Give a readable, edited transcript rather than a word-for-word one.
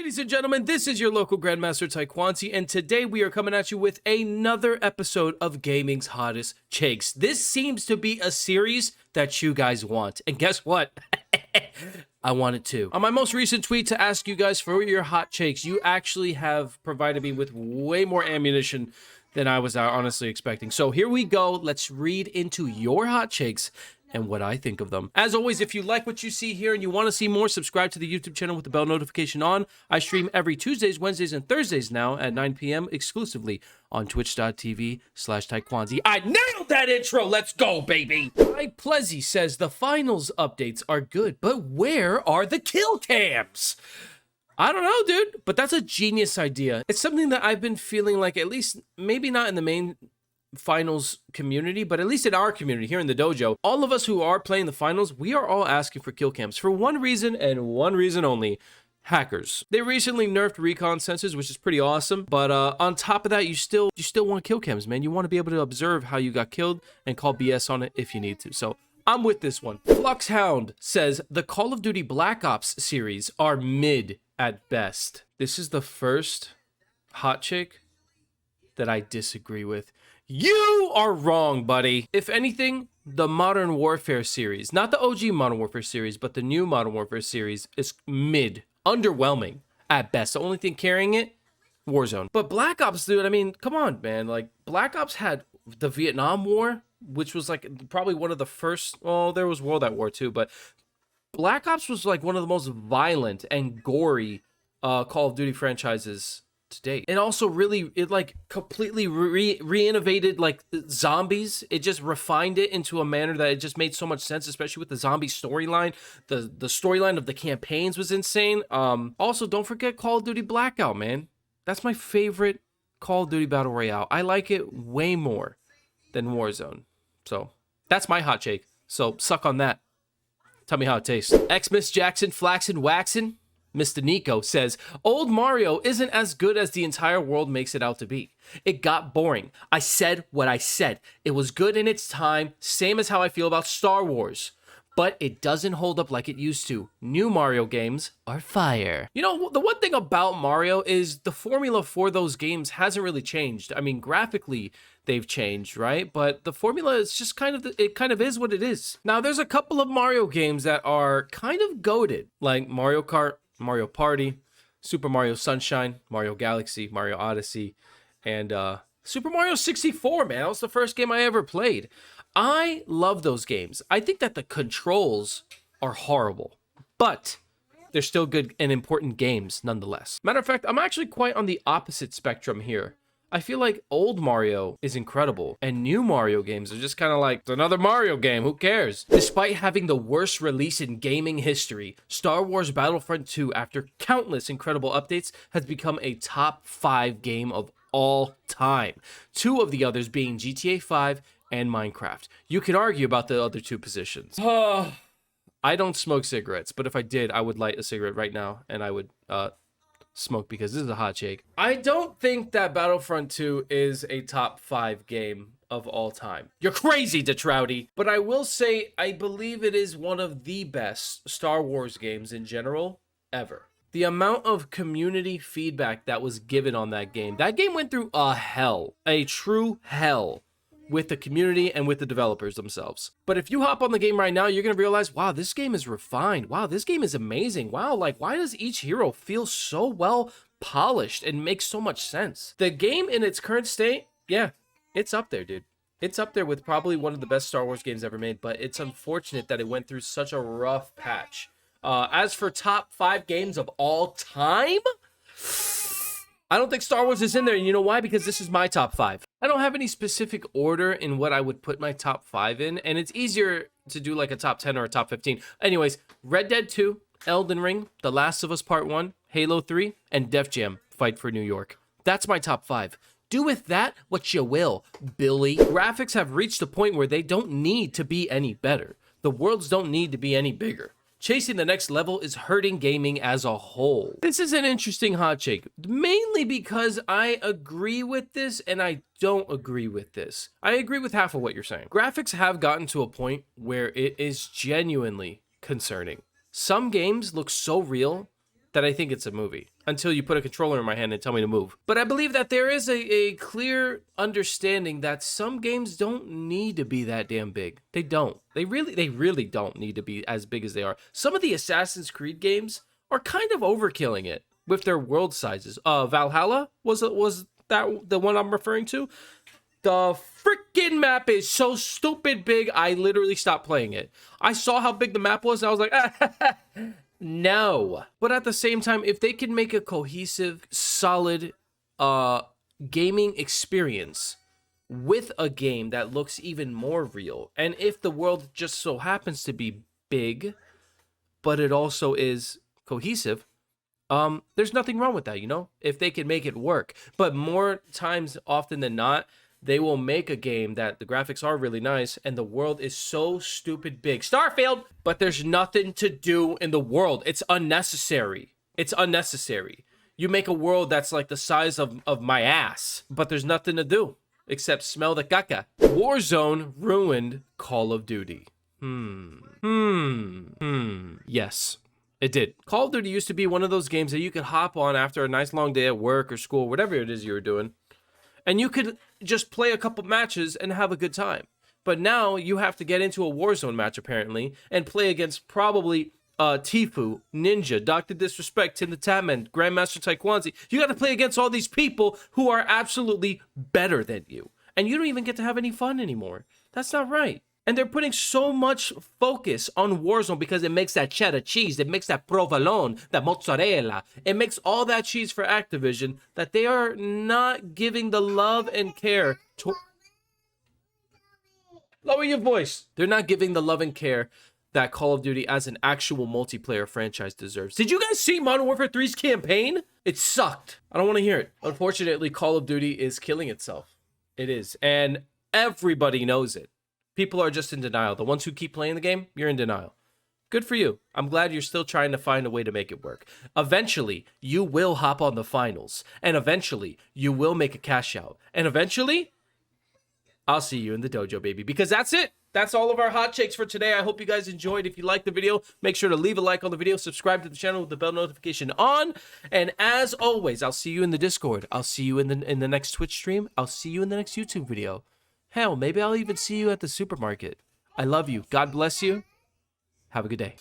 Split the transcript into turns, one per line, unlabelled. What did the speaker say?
Ladies and gentlemen, this is your local Grandmaster Taekwondo, and today we are coming at you with another episode of Gaming's Hottest Takes. This seems to be a series that you guys want, and guess what? I want it too. On my most recent tweet to ask you guys for your hot takes, you actually have provided me with way more ammunition than I was honestly expecting. So here we go. Let's read into your hot takes and what I think of them. As always, if you like what you see here and you want to see more, subscribe to the YouTube channel with the bell notification on. I stream every Tuesdays, Wednesdays, and Thursdays now at 9 p.m. exclusively on twitch.tv/Taekwondo. I nailed that intro! Let's go, baby! Mike Plezzy says the finals updates are good, but where are the kill cams? I don't know, dude, but that's a genius idea. It's something that I've been feeling like, at least maybe not in the main finals community, but at least in our community here in the dojo, all of us who are playing the finals, we are all asking for kill cams for one reason and one reason only: hackers. They recently nerfed recon sensors, which is pretty awesome, but on top of that, you still want kill cams, man. You want to be able to observe how you got killed and call BS on it if you need to. So I'm with this one. Fluxhound says the Call of Duty Black Ops series are mid at best. This is the first hot chick that I disagree with. You are wrong, buddy. If anything, the Modern Warfare series, not the OG Modern Warfare series, but the new Modern Warfare series is mid, underwhelming at best. The only thing carrying it, Warzone. But Black Ops, dude, I mean, come on, man. Like, Black Ops had the Vietnam War, which was like probably one of the first, well, there was World at War too, but Black Ops was like one of the most violent and gory Call of Duty franchises to date. It also really, it like completely re-innovated like zombies. It just refined it into a manner that it just made so much sense, especially with the zombie storyline. The storyline of the campaigns was insane. Also, don't forget Call of Duty Blackout, man. That's my favorite Call of Duty Battle Royale. I like it way more than Warzone. So that's my hot take. So suck on that. Tell me how it tastes. Xmas Jackson Flaxen Waxen Mr. Nico says, old Mario isn't as good as the entire world makes it out to be. It got boring. I said what I said. It was good in its time, same as how I feel about Star Wars. But it doesn't hold up like it used to. New Mario games are fire. You know, the one thing about Mario is the formula for those games hasn't really changed. I mean, graphically, they've changed, right? But the formula is just kind of, it kind of is what it is. Now, there's a couple of Mario games that are kind of goated, like Mario Kart, Mario Party, Super Mario Sunshine, Mario Galaxy, Mario Odyssey, and Super Mario 64, man. That was the first game I ever played. I love those games. I think that the controls are horrible, but they're still good and important games nonetheless. Matter of fact, I'm actually quite on the opposite spectrum here. I feel like old Mario is incredible, and new Mario games are just kind of like, it's another Mario game, who cares? Despite having the worst release in gaming history, Star Wars Battlefront 2, after countless incredible updates, has become a top 5 game of all time. 2 of the others being GTA 5 and Minecraft. You could argue about the other 2 positions. I don't smoke cigarettes, but if I did, I would light a cigarette right now, and I would, smoke, because this is a hot shake. I don't think that Battlefront 2 is a top 5 game of all time. You're crazy, Detrouty. But I will say, I believe it is one of the best Star Wars games in general ever. The amount of community feedback that was given on that game went through a hell, a true hell, with the community and with the developers themselves. But if you hop on the game right now, you're gonna realize, wow, this game is refined. Wow, this game is amazing. Wow, like, why does each hero feel so well polished and makes so much sense? The game in its current state, yeah, it's up there, dude. It's up there with probably one of the best Star Wars games ever made, but it's unfortunate that it went through such a rough patch. As for top 5 games of all time, I don't think Star Wars is in there, and you know why? Because this is my top 5. I don't have any specific order in what I would put my top 5 in, and it's easier to do like a top 10 or a top 15. Anyways, Red Dead 2, Elden Ring, The Last of Us Part 1, Halo 3, and Def Jam, Fight for New York. That's my top 5. Do with that what you will, Billy. Graphics have reached a point where they don't need to be any better. The worlds don't need to be any bigger. Chasing the next level is hurting gaming as a whole. This is an interesting hot take, mainly because I agree with this and I don't agree with this. I agree with half of what you're saying. Graphics have gotten to a point where it is genuinely concerning. Some games look so real that I think it's a movie until you put a controller in my hand and tell me to move. But I believe that there is a clear understanding that some games don't need to be that damn big. They don't. They really don't need to be as big as they are. Some of the Assassin's Creed games are kind of overkilling it with their world sizes. Valhalla was that the one I'm referring to? The freaking map is so stupid big, I literally stopped playing it. I saw how big the map was, and I was like, no. But at the same time, if they can make a cohesive, solid gaming experience with a game that looks even more real, and if the world just so happens to be big, but it also is cohesive, there's nothing wrong with that, you know? If they can make it work. But more times often than not, they will make a game that the graphics are really nice and the world is so stupid big. Starfield! But there's nothing to do in the world. It's unnecessary. It's unnecessary. You make a world that's like the size of my ass, but there's nothing to do except smell the caca. Warzone ruined Call of Duty. Yes, it did. Call of Duty used to be one of those games that you could hop on after a nice long day at work or school, whatever it is you were doing, and you could just play a couple matches and have a good time. But now you have to get into a Warzone match, apparently, and play against probably Tfue, Ninja, Dr. Disrespect, Tim the Tatman, Grandmaster Taekwondo. You got to play against all these people who are absolutely better than you. And you don't even get to have any fun anymore. That's not right. And they're putting so much focus on Warzone because it makes that cheddar cheese, it makes that provolone, that mozzarella, it makes all that cheese for Activision that they are not giving the love and care to... Lower your voice. They're not giving the love and care that Call of Duty as an actual multiplayer franchise deserves. Did you guys see Modern Warfare 3's campaign? It sucked. I don't want to hear it. Unfortunately, Call of Duty is killing itself. It is. And everybody knows it. People are just in denial. The ones who keep playing the game, you're in denial. Good for you. I'm glad you're still trying to find a way to make it work. Eventually, you will hop on the finals. And eventually, you will make a cash out. And eventually, I'll see you in the dojo, baby. Because that's it. That's all of our hot takes for today. I hope you guys enjoyed. If you liked the video, make sure to leave a like on the video. Subscribe to the channel with the bell notification on. And as always, I'll see you in the Discord. I'll see you in the next Twitch stream. I'll see you in the next YouTube video. Hell, maybe I'll even see you at the supermarket. I love you. God bless you. Have a good day.